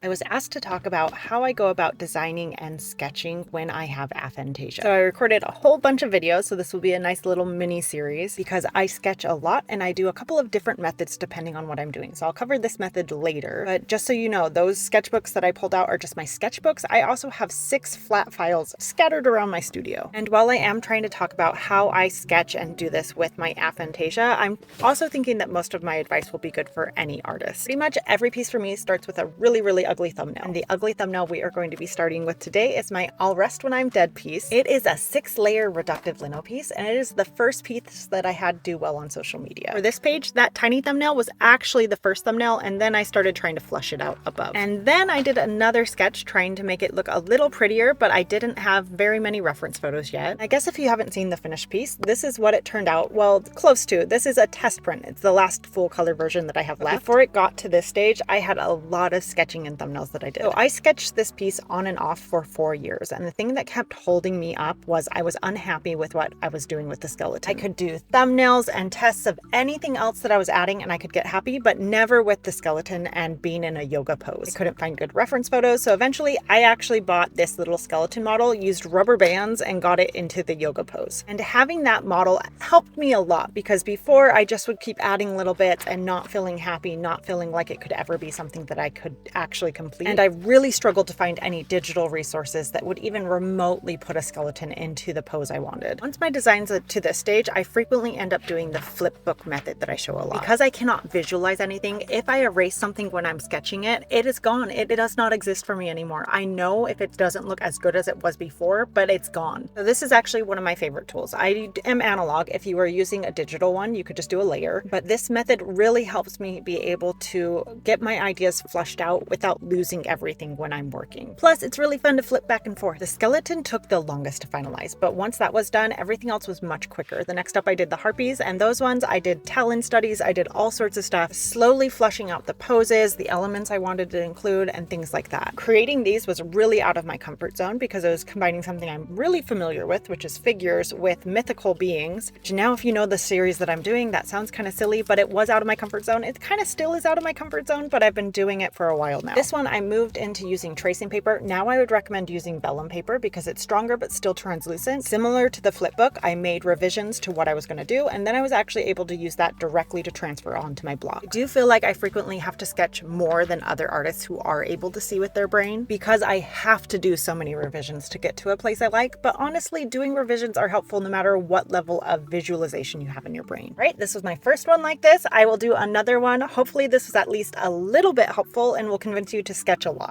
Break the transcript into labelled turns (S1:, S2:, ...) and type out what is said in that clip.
S1: I was asked to talk about how I go about designing and sketching when I have aphantasia. So I recorded a whole bunch of videos, so this will be a nice little mini series because I sketch a lot and I do a couple of different methods depending on what I'm doing. So I'll cover this method later, but just so you know, those sketchbooks that I pulled out are just my sketchbooks. I also have 6 flat files scattered around my studio. And while I am trying to talk about how I sketch and do this with my aphantasia, I'm also thinking that most of my advice will be good for any artist. Pretty much every piece for me starts with a really ugly thumbnail. And the ugly thumbnail we are going to be starting with today is my I'll Rest When I'm Dead piece. It is a 6-layer reductive lino piece, and it is the first piece that I had do well on social media. For this page, that tiny thumbnail was actually the first thumbnail, and then I started trying to flush it out above. And then I did another sketch trying to make it look a little prettier, but I didn't have very many reference photos yet. I guess if you haven't seen the finished piece, this is what it turned out. Well, close to. This is a test print. It's the last full color version that I have left. Before it got to this stage, I had a lot of sketching and thumbnails that I did. So I sketched this piece on and off for 4 years, and the thing that kept holding me up was I was unhappy with what I was doing with the skeleton. I could do thumbnails and tests of anything else that I was adding and I could get happy, but never with the skeleton and being in a yoga pose. I couldn't find good reference photos, so eventually I actually bought this little skeleton model, used rubber bands, and got it into the yoga pose. And having that model helped me a lot because before I just would keep adding little bits and not feeling happy, not feeling like it could ever be something that I could actually complete. And I really struggled to find any digital resources that would even remotely put a skeleton into the pose I wanted. Once my designs are to this stage, I frequently end up doing the flip book method that I show a lot. Because I cannot visualize anything, if I erase something when I'm sketching it, it is gone. It does not exist for me anymore. I know if it doesn't look as good as it was before, but it's gone. So this is actually one of my favorite tools. I am analog. If you were using a digital one, you could just do a layer, but this method really helps me be able to get my ideas flushed out without losing everything when I'm working. Plus, it's really fun to flip back and forth. The skeleton took the longest to finalize, but once that was done, everything else was much quicker. The next up, I did the harpies, and those ones I did talon studies. I did all sorts of stuff, slowly flushing out the poses, the elements I wanted to include, and things like that. Creating these was really out of my comfort zone because I was combining something I'm really familiar with, which is figures, with mythical beings. Which now, if you know the series that I'm doing, that sounds kind of silly, but it was out of my comfort zone. It kind of still is out of my comfort zone, but I've been doing it for a while now. This one I moved into using tracing paper. Now I would recommend using vellum paper because it's stronger but still translucent. Similar to the flip book, I made revisions to what I was going to do, and then I was actually able to use that directly to transfer onto my blog. I do feel like I frequently have to sketch more than other artists who are able to see with their brain because I have to do so many revisions to get to a place I like, but honestly, doing revisions are helpful no matter what level of visualization you have in your brain. Right, this was my first one like this. I will do another one. Hopefully this was at least a little bit helpful and will convince you to sketch a lot.